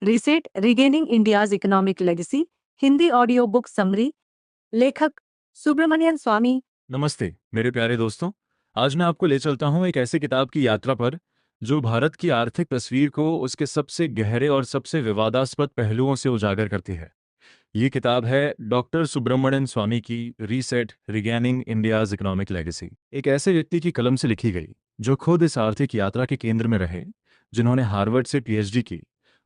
Reset regaining India's economic legacy Hindi audio book summary. लेखक सुब्रमण्यन स्वामी। नमस्ते मेरे प्यारे दोस्तों। आज मैं आपको ले चलता हूं एक ऐसी किताब की यात्रा पर जो भारत की आर्थिक तस्वीर को उसके सबसे गहरे और सबसे विवादास्पद पहलुओं से उजागर करती है। ये किताब है डॉक्टर सुब्रमण्यन स्वामी की reset regaining India's economic legacy. एक ऐसे व्यक्ति की कलम से लिखी गई जो खुद इस आर्थिक यात्रा के केंद्र में रहे, जिन्होंने हार्वर्ड से पीएचडी की,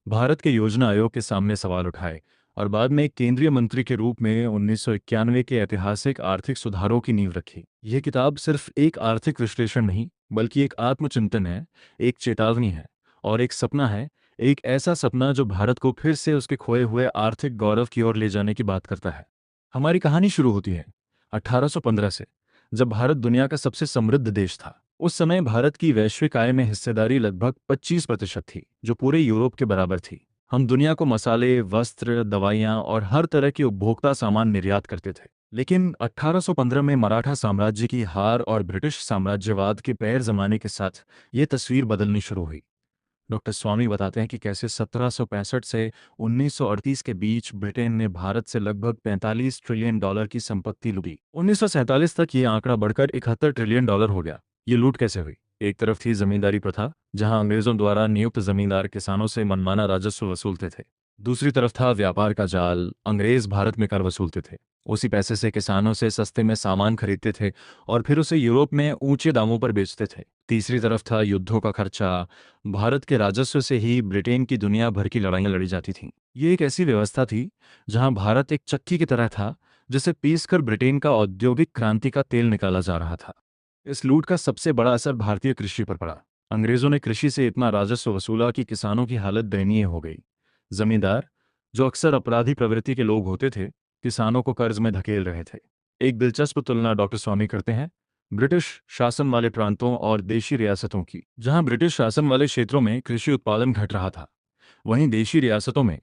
भारत के योजना आयोग के सामने सवाल उठाए और बाद में एक केंद्रीय मंत्री के रूप में 1991 के ऐतिहासिक आर्थिक सुधारों की नींव रखी। यह किताब सिर्फ एक आर्थिक विश्लेषण नहीं, बल्कि एक आत्मचिंतन है, एक चेतावनी है और एक सपना है। एक ऐसा सपना जो भारत को फिर से उसके खोए हुए आर्थिक गौरव की ओर ले जाने की बात करता है। हमारी कहानी शुरू होती है 1815 से, जब भारत दुनिया का सबसे समृद्ध देश था। उस समय भारत की वैश्विक आय में हिस्सेदारी लगभग 25% थी, जो पूरे यूरोप के बराबर थी। हम दुनिया को मसाले, वस्त्र, दवाइयाँ और हर तरह के उपभोक्ता सामान निर्यात करते थे। लेकिन 1815 में मराठा साम्राज्य की हार और ब्रिटिश साम्राज्यवाद के पैर जमाने के साथ ये तस्वीर बदलनी शुरू हुई। डॉक्टर स्वामी बताते हैं कि कैसे 1765 से 1938 के बीच ब्रिटेन ने भारत से लगभग 45 ट्रिलियन डॉलर की संपत्ति लूटी। 1947 तक ये आंकड़ा बढ़कर 71 ट्रिलियन डॉलर हो गया। ये लूट कैसे हुई? एक तरफ थी जमींदारी प्रथा, जहां अंग्रेजों द्वारा नियुक्त जमींदार किसानों से मनमाना राजस्व वसूलते थे। दूसरी तरफ था व्यापार का जाल, अंग्रेज भारत में कर वसूलते थे। उसी पैसे से किसानों से सस्ते में सामान खरीदते थे और फिर उसे यूरोप में ऊंचे दामों पर बेचते थे। तीसरी तरफ था युद्धों का खर्चा। भारत के राजस्व से ही ब्रिटेन की दुनिया भर की लड़ाइयां लड़ी जाती थीं। ये एक ऐसी व्यवस्था थी जहां भारत एक चक्की की तरह था, जिसे पीसकर ब्रिटेन का औद्योगिक क्रांति का तेल निकाला जा रहा था। इस लूट का सबसे बड़ा असर भारतीय कृषि पर पड़ा। अंग्रेजों ने कृषि से इतना राजस्व वसूला कि किसानों की हालत दयनीय हो गई। जमींदार, जो अक्सर अपराधी प्रवृत्ति के लोग होते थे, किसानों को कर्ज में धकेल रहे थे। एक दिलचस्प तुलना डॉक्टर स्वामी करते हैं ब्रिटिश शासन वाले प्रांतों और देशी रियासतों की। जहां ब्रिटिश शासन वाले क्षेत्रों में कृषि उत्पादन घट रहा था, वहीं देशी रियासतों में,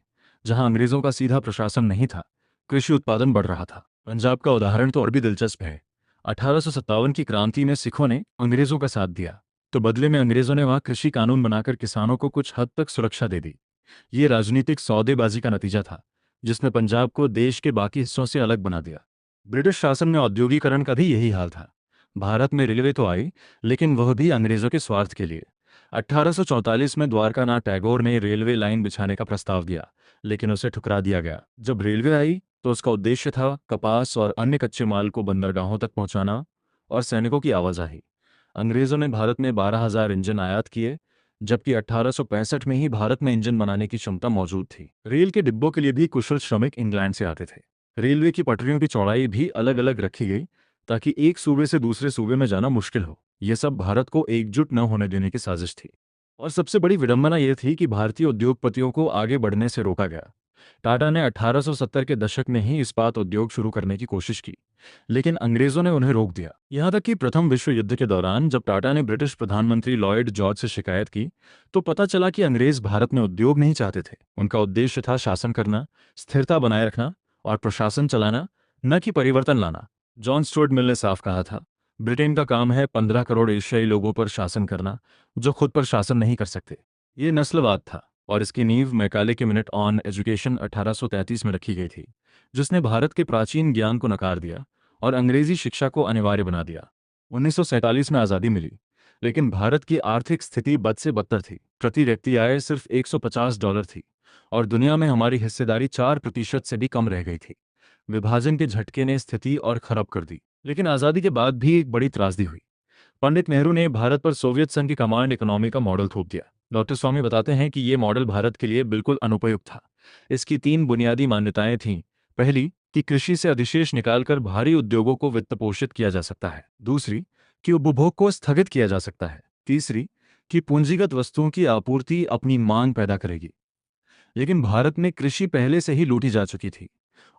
जहां अंग्रेजों का सीधा प्रशासन नहीं था, कृषि उत्पादन बढ़ रहा था। पंजाब का उदाहरण तो और भी दिलचस्प है। 1857 की क्रांति में सिखों ने अंग्रेजों का साथ दिया, तो बदले में अंग्रेजों ने वहां कृषि कानून बनाकर किसानों को कुछ हद तक सुरक्षा दे दी। ये राजनीतिक सौदेबाजी का नतीजा था, जिसने पंजाब को देश के बाकी हिस्सों से अलग बना दिया। ब्रिटिश शासन में औद्योगिकरण का भी यही हाल था। भारत में रेलवे तो आई, लेकिन वह भी अंग्रेजों के स्वार्थ के लिए। 1844 में द्वारकानाथ टैगोर ने रेलवे लाइन बिछाने का प्रस्ताव दिया, लेकिन उसे ठुकरा दिया गया। जब रेलवे आई तो उसका उद्देश्य था कपास और अन्य कच्चे माल को बंदरगाहों तक पहुंचाना और सैनिकों की आवाजाही। अंग्रेजों ने भारत में 12,000 इंजन आयात किए, जबकि 1865 में ही भारत में इंजन बनाने की क्षमता मौजूद थी। रेल के डिब्बों के लिए भी कुशल श्रमिक इंग्लैंड से आते थे। रेलवे की पटरियों की चौड़ाई भी अलग अलग रखी गई, ताकि एक सूबे से दूसरे सूबे में जाना मुश्किल हो। यह सब भारत को एकजुट न होने देने की साजिश थी। और सबसे बड़ी विडंबना यह थी कि भारतीय उद्योगपतियों को आगे बढ़ने से रोका गया। टाटा ने 1870 के दशक में ही इस्पात उद्योग शुरू करने की कोशिश की, लेकिन अंग्रेजों ने उन्हें रोक दिया। यहां तक कि प्रथम विश्व युद्ध के दौरान जब टाटा ने ब्रिटिश प्रधानमंत्री लॉयड जॉर्ज से शिकायत की, तो पता चला कि अंग्रेज भारत में उद्योग नहीं चाहते थे। उनका उद्देश्य था शासन करना, स्थिरता बनाए रखना और प्रशासन चलाना, न कि परिवर्तन लाना। जॉन स्टुअर्ट मिल ने साफ कहा था, ब्रिटेन का काम है 15 करोड़ एशियाई लोगों पर शासन करना, जो खुद पर शासन नहीं कर सकते। ये नस्लवाद था और इसकी नींव मैकाले के मिनट ऑन एजुकेशन 1833 में रखी गई थी, जिसने भारत के प्राचीन ज्ञान को नकार दिया और अंग्रेजी शिक्षा को अनिवार्य बना दिया। 1947 में आज़ादी मिली, लेकिन भारत की आर्थिक स्थिति बद से बदतर थी। प्रति व्यक्ति आय सिर्फ $150 थी और दुनिया में हमारी हिस्सेदारी 4% से भी कम रह गई थी। विभाजन के झटके ने स्थिति और खराब कर दी। लेकिन आज़ादी के बाद भी एक बड़ी त्रासदी हुई। पंडित नेहरू ने भारत पर सोवियत संघ की कमांड इकोनॉमी का मॉडल थोप दिया। डॉक्टर स्वामी बताते हैं कि ये मॉडल भारत के लिए बिल्कुल अनुपयुक्त था। इसकी 3 बुनियादी मान्यताएं थीं। पहली, कि कृषि से अधिशेष निकालकर भारी उद्योगों को वित्त पोषित किया जा सकता है। दूसरी, कि उपभोग को स्थगित किया जा सकता है। तीसरी, कि पूंजीगत वस्तुओं की आपूर्ति अपनी मांग पैदा करेगी। लेकिन भारत में कृषि पहले से ही लूटी जा चुकी थी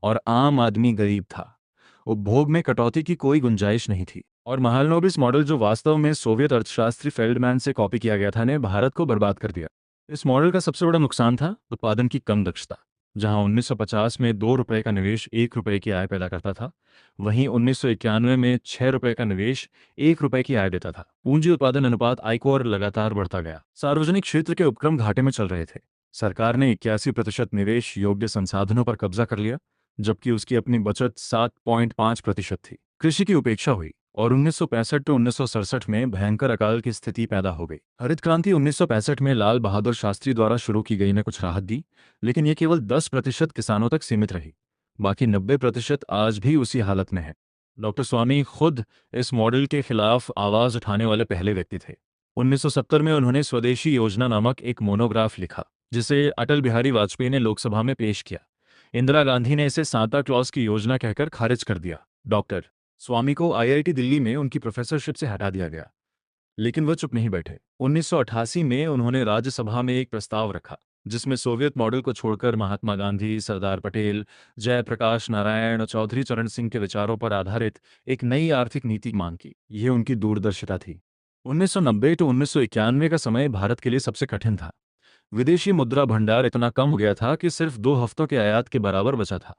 और आम आदमी गरीब था। उपभोग में कटौती की कोई गुंजाइश नहीं थी। और महालनोबिस मॉडल, जो वास्तव में सोवियत अर्थशास्त्री फेल्डमैन से कॉपी किया गया था, ने भारत को बर्बाद कर दिया। इस मॉडल का सबसे बड़ा नुकसान था उत्पादन की कम दक्षता। जहां 1950 में ₹2 का निवेश ₹1 की आय पैदा करता था, वहीं 1991 में ₹6 का निवेश ₹1 की आय देता था। पूंजी उत्पादन अनुपात आयकोर लगातार बढ़ता गया। सार्वजनिक क्षेत्र के उपक्रम घाटे में चल रहे थे। सरकार ने 81% निवेश योग्य संसाधनों पर कब्जा कर लिया, जबकि उसकी अपनी बचत 7.5% थी। कृषि की उपेक्षा हुई और 1965 to 1967 में भयंकर अकाल की स्थिति पैदा हो गई। हरित क्रांति 1965 में लाल बहादुर शास्त्री द्वारा शुरू की गई ने कुछ राहत दी, लेकिन ये केवल 10% किसानों तक सीमित रही। बाकी 90% आज भी उसी हालत में है। डॉक्टर स्वामी खुद इस मॉडल के खिलाफ आवाज उठाने वाले पहले व्यक्ति थे। 1970 में उन्होंने स्वदेशी योजना नामक एक मोनोग्राफ लिखा, जिसे अटल बिहारी वाजपेयी ने लोकसभा में पेश किया। इंदिरा गांधी ने इसे सांता क्लॉज की योजना कहकर खारिज कर दिया। डॉक्टर स्वामी को आईआईटी दिल्ली में उनकी प्रोफेसरशिप से हटा दिया गया, लेकिन वह चुप नहीं बैठे। 1988 में उन्होंने राज्यसभा में एक प्रस्ताव रखा, जिसमें सोवियत मॉडल को छोड़कर महात्मा गांधी, सरदार पटेल, जयप्रकाश नारायण और चौधरी चरण सिंह के विचारों पर आधारित एक नई आर्थिक नीति मांग की। यह उनकी दूरदर्शिता थी। 1990 to 1991 का समय भारत के लिए सबसे कठिन था। विदेशी मुद्रा भंडार इतना कम हो गया था कि सिर्फ 2 हफ्तों के आयात के बराबर बचा था।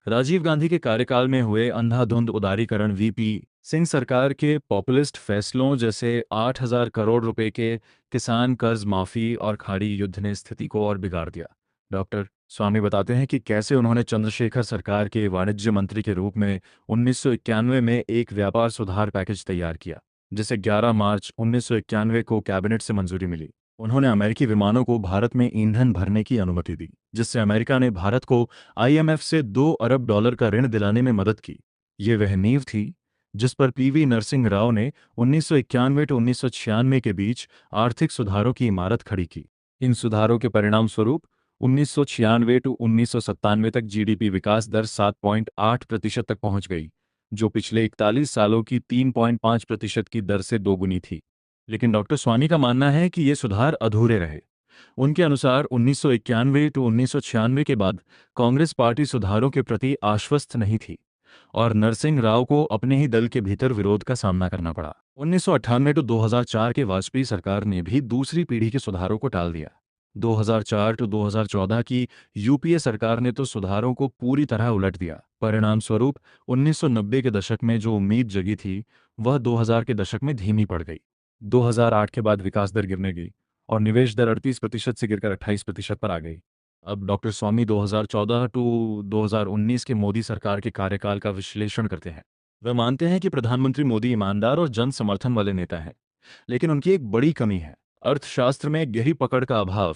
राजीव गांधी के कार्यकाल में हुए अंधाधुंध उदारीकरण, वीपी सिंह सरकार के पॉपुलिस्ट फैसलों जैसे 8,000 करोड़ रुपए के किसान कर्ज माफी और खाड़ी युद्ध ने स्थिति को और बिगाड़ दिया। डॉक्टर स्वामी बताते हैं कि कैसे उन्होंने चंद्रशेखर सरकार के वाणिज्य मंत्री के रूप में 1991 में एक व्यापार सुधार पैकेज तैयार किया, जिसे 11 मार्च 1991 को कैबिनेट से मंजूरी मिली। उन्होंने अमेरिकी विमानों को भारत में ईंधन भरने की अनुमति दी, जिससे अमेरिका ने भारत को आईएमएफ से $2 अरब का ऋण दिलाने में मदद की। ये वह नींव थी जिस पर पीवी नरसिंह राव ने 1991 to 1996 के बीच आर्थिक सुधारों की इमारत खड़ी की। इन सुधारों के परिणाम स्वरूप 1996 to 1997 तक जीडीपी विकास दर 7.8% तक पहुंच गई, जो पिछले 41 सालों की 3.5% की दर से दोगुनी थी। लेकिन डॉक्टर स्वामी का मानना है कि ये सुधार अधूरे रहे। उनके अनुसार 1991 to 1996 के बाद कांग्रेस पार्टी सुधारों के प्रति आश्वस्त नहीं थी और नरसिंह राव को अपने ही दल के भीतर विरोध का सामना करना पड़ा। 1998 to 2004 के वाजपेयी सरकार ने भी दूसरी पीढ़ी के सुधारों को टाल दिया। 2004 to 2014 की यूपीए सरकार ने तो सुधारों को पूरी तरह उलट दिया। परिणाम स्वरूप 1990 के दशक में जो उम्मीद जगी थी, वह 2000 के दशक में धीमी पड़ गई। 2008 के बाद विकास दर गिरने गई और निवेश दर 38% से गिरकर 28% पर आ गई। अब डॉक्टर स्वामी 2014 to 2019 के मोदी सरकार के कार्यकाल का विश्लेषण करते हैं। वे मानते हैं कि प्रधानमंत्री मोदी ईमानदार और जन समर्थन वाले नेता हैं, लेकिन उनकी एक बड़ी कमी है अर्थशास्त्र में गहरी पकड़ का अभाव।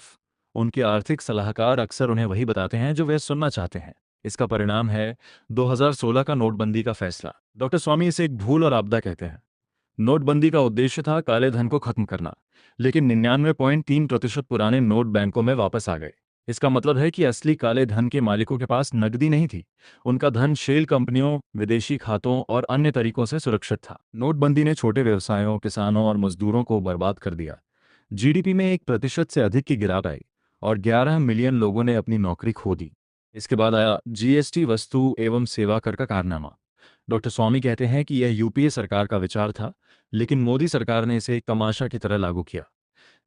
उनके आर्थिक सलाहकार अक्सर उन्हें वही बताते हैं जो वे सुनना चाहते हैं। इसका परिणाम है 2016 का नोटबंदी का फैसला। डॉक्टर स्वामी इसे एक भूल और आपदा कहते हैं। नोटबंदी का उद्देश्य था काले धन को खत्म करना, लेकिन 99.3% पुराने नोट बैंकों में वापस आ गए। इसका मतलब है कि असली काले धन के मालिकों के पास नकदी नहीं थी। उनका धन शेल कंपनियों, विदेशी खातों और अन्य तरीकों से सुरक्षित था। नोटबंदी ने छोटे व्यवसायों, किसानों और मजदूरों को बर्बाद कर दिया। जीडीपी में 1% से अधिक की गिरावट आई और 11 मिलियन लोगों ने अपनी नौकरी खो दी। इसके बाद आया जीएसटी, वस्तु एवं सेवा कर का कारनामा। डॉक्टर स्वामी कहते हैं कि यह यूपीए सरकार का विचार था, लेकिन मोदी सरकार ने इसे एक तमाशा की तरह लागू किया।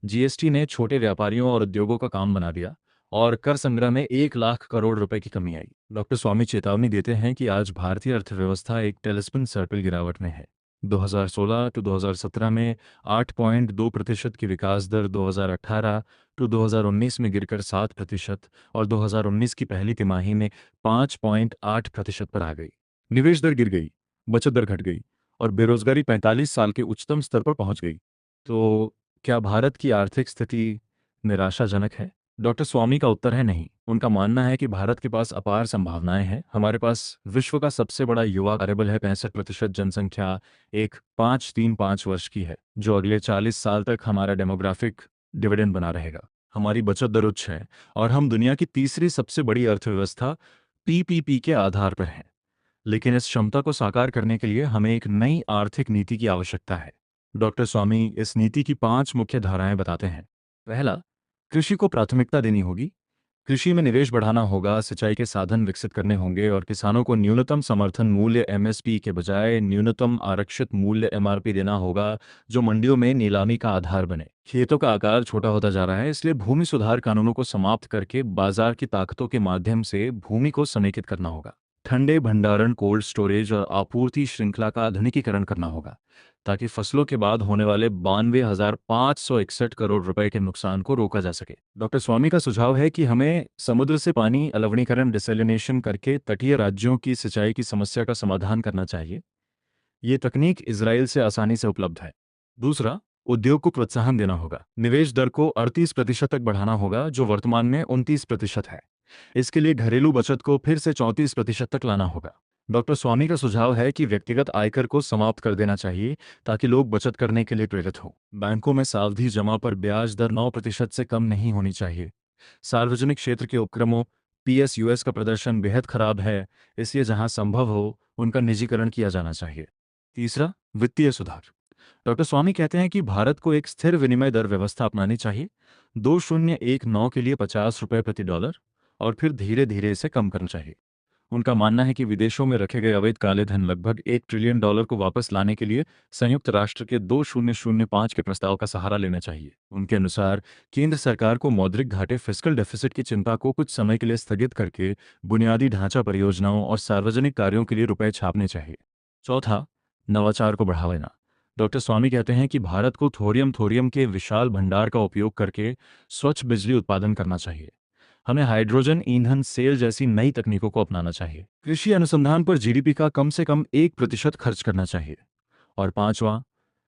जीएसटी ने छोटे व्यापारियों और उद्योगों का काम बना दिया और कर संग्रह में 1 लाख करोड़ रुपए की कमी आई। डॉक्टर स्वामी चेतावनी देते हैं कि आज भारतीय अर्थव्यवस्था एक टेलिस्पिन सर्पिल गिरावट में है। 2016 to 2017 में 8.2% की विकास दर 2018 to 2019 में गिरकर 7% और 2019 की पहली तिमाही में 5.8% पर आ गई। निवेश दर गिर गई, बचत दर घट गई और बेरोजगारी 45 साल के उच्चतम स्तर पर पहुंच गई। तो क्या भारत की आर्थिक स्थिति निराशाजनक है? डॉक्टर स्वामी का उत्तर है नहीं। उनका मानना है कि भारत के पास अपार संभावनाएं हैं। हमारे पास विश्व का सबसे बड़ा युवा कार्यबल है। 65% जनसंख्या एक 5-3-5 वर्ष की है, जो अगले 40 साल तक हमारा डेमोग्राफिक डिविडेंड बना रहेगा। हमारी बचत दर उच्च है और हम दुनिया की तीसरी सबसे बड़ी अर्थव्यवस्था पीपीपी के आधार पर हैं। लेकिन इस क्षमता को साकार करने के लिए हमें एक नई आर्थिक नीति की आवश्यकता है। डॉक्टर स्वामी इस नीति की 5 मुख्य धाराएं बताते हैं। पहला, कृषि को प्राथमिकता देनी होगी। कृषि में निवेश बढ़ाना होगा, सिंचाई के साधन विकसित करने होंगे और किसानों को न्यूनतम समर्थन मूल्य एमएसपी के बजाय न्यूनतम आरक्षित मूल्य एमआरपी देना होगा, जो मंडियों में नीलामी का आधार बने। खेतों का आकार छोटा होता जा रहा है, इसलिए भूमि सुधार कानूनों को समाप्त करके बाजार की ताकतों के माध्यम से भूमि को समेकित करना होगा। ठंडे भंडारण, कोल्ड स्टोरेज और आपूर्ति श्रृंखला का आधुनिकीकरण करना होगा, ताकि फसलों के बाद होने वाले 92,561 करोड़ रुपए के नुकसान को रोका जा सके। डॉक्टर स्वामी का सुझाव है कि हमें समुद्र से पानी अलवणीकरण, डिसैलिनेशन करके तटीय राज्यों की सिंचाई की समस्या का समाधान करना चाहिए। ये तकनीक इजराइल से आसानी से उपलब्ध है। दूसरा, उद्योग को प्रोत्साहन देना होगा। निवेश दर को 38% तक बढ़ाना होगा, जो वर्तमान में 29% है। इसके लिए घरेलू बचत को फिर से 34% तक लाना होगा। डॉक्टर स्वामी का सुझाव है कि व्यक्तिगत आयकर को समाप्त कर देना चाहिए, ताकि लोग बचत करने के लिए प्रेरित हों। बैंकों में सावधि जमा पर ब्याज दर 9% से कम नहीं होनी चाहिए। सार्वजनिक क्षेत्र के उपक्रमों PSUs का प्रदर्शन बेहद खराब है, इसलिए जहां संभव हो उनका निजीकरण किया जाना चाहिए। तीसरा, वित्तीय सुधार। डॉक्टर स्वामी कहते हैं कि भारत को एक स्थिर विनिमय दर व्यवस्था अपनानी चाहिए, 2019 के लिए $50 प्रति डॉलर, और फिर धीरे धीरे इसे कम करना चाहिए। उनका मानना है कि विदेशों में रखे गए अवैध काले धन लगभग $1 ट्रिलियन को वापस लाने के लिए संयुक्त राष्ट्र के 2005 के प्रस्ताव का सहारा लेना चाहिए। उनके अनुसार केंद्र सरकार को मौद्रिक घाटे, फिस्कल डेफिसिट की चिंता को कुछ समय के लिए स्थगित करके बुनियादी ढांचा परियोजनाओं और सार्वजनिक कार्यों के लिए रुपए छापने चाहिए। चौथा, नवाचार को बढ़ावा देना। डॉक्टर स्वामी कहते हैं कि भारत को थोरियम के विशाल भंडार का उपयोग करके स्वच्छ बिजली उत्पादन करना चाहिए। हमें हाइड्रोजन ईंधन सेल जैसी नई तकनीकों को अपनाना चाहिए। कृषि अनुसंधान पर GDP का कम से कम 1% खर्च करना चाहिए। और पांचवां,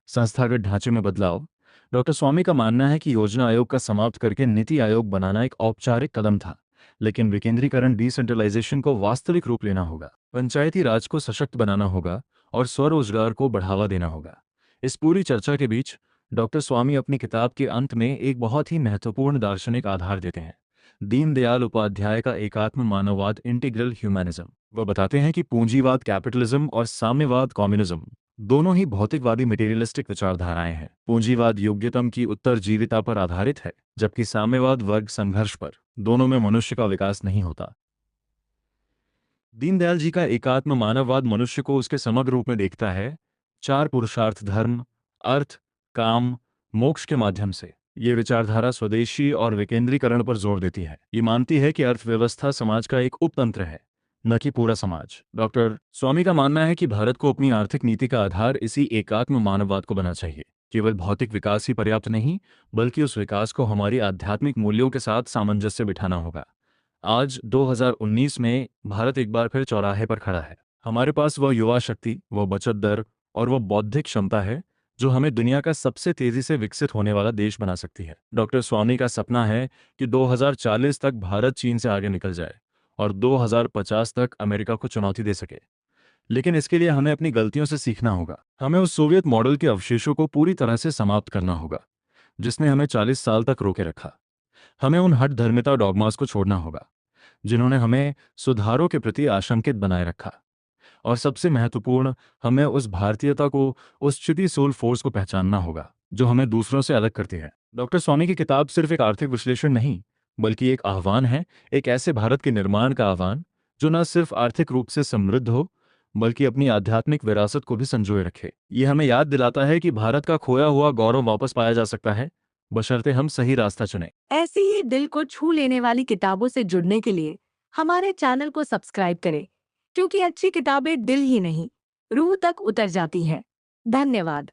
संस्थागत ढांचे में बदलाव। डॉक्टर स्वामी का मानना है कि योजना आयोग का समाप्त करके नीति आयोग बनाना एक औपचारिक कदम था, लेकिन विकेंद्रीकरण, डिसेंट्रलाइजेशन को वास्तविक रूप लेना होगा। पंचायती राज को सशक्त बनाना होगा और स्वरोजगार को बढ़ावा देना होगा। इस पूरी चर्चा के बीच डॉक्टर स्वामी अपनी किताब के अंत में एक बहुत ही महत्वपूर्ण दार्शनिक आधार देते हैं, दीनदयाल उपाध्याय का एकात्म मानववाद, इंटीग्रल ह्यूमैनिज्म। वह बताते हैं कि पूंजीवाद कैपिटलिज्म और साम्यवाद कम्युनिज्म दोनों ही भौतिकवादी मटेरियलिस्टिक विचारधाराएं हैं। पूंजीवाद योग्यतम की उत्तरजीविता पर आधारित है, जबकि साम्यवाद वर्ग संघर्ष पर। दोनों में मनुष्य का विकास नहीं होता। दीनदयाल जी का एकात्म मानववाद मनुष्य को उसके समग्र रूप में देखता है, 4 पुरुषार्थ, धर्म, अर्थ, काम, मोक्ष के माध्यम से। ये विचारधारा स्वदेशी और विकेंद्रीकरण पर जोर देती है। ये मानती है कि अर्थव्यवस्था समाज का एक उपतंत्र है, न कि पूरा समाज। डॉक्टर स्वामी का मानना है कि भारत को अपनी आर्थिक नीति का आधार इसी एकात्म मानववाद को बनाना चाहिए। केवल भौतिक विकास ही पर्याप्त नहीं, बल्कि उस विकास को हमारी आध्यात्मिक मूल्यों के साथ सामंजस्य बिठाना होगा। आज 2019 में भारत एक बार फिर चौराहे पर खड़ा है। हमारे पास वह युवा शक्ति, वह बचत दर और वह बौद्धिक क्षमता है जो हमें दुनिया का सबसे तेजी से विकसित होने वाला देश बना सकती है। डॉक्टर स्वामी का सपना है कि 2040 तक भारत चीन से आगे निकल जाए और 2050 तक अमेरिका को चुनौती दे सके। लेकिन इसके लिए हमें अपनी गलतियों से सीखना होगा। हमें उस सोवियत मॉडल के अवशेषों को पूरी तरह से समाप्त करना होगा, जिसने हमें 40 साल तक रोके रखा। हमें उन हठ धर्मिता डॉगमास को छोड़ना होगा, जिन्होंने हमें सुधारों के प्रति आशंकित बनाए रखा। और सबसे महत्वपूर्ण, हमें उस भारतीयता को, उस चिटी सोल फोर्स को पहचानना होगा जो हमें दूसरों से अलग करती है। डॉक्टर स्वामी की किताब सिर्फ एक आर्थिक विश्लेषण नहीं, बल्कि एक आह्वान है, एक ऐसे भारत के निर्माण का आह्वान जो न सिर्फ आर्थिक रूप से समृद्ध हो, बल्कि अपनी आध्यात्मिक विरासत को भी संजोए रखे। ये हमें याद दिलाता है कि भारत का खोया हुआ गौरव वापस पाया जा सकता है, बशर्ते हम सही रास्ता चुनें। ऐसी ही दिल को छू लेने वाली किताबों से जुड़ने के लिए हमारे चैनल को सब्सक्राइब करें, क्योंकि अच्छी किताबें दिल ही नहीं, रूह तक उतर जाती हैं। धन्यवाद।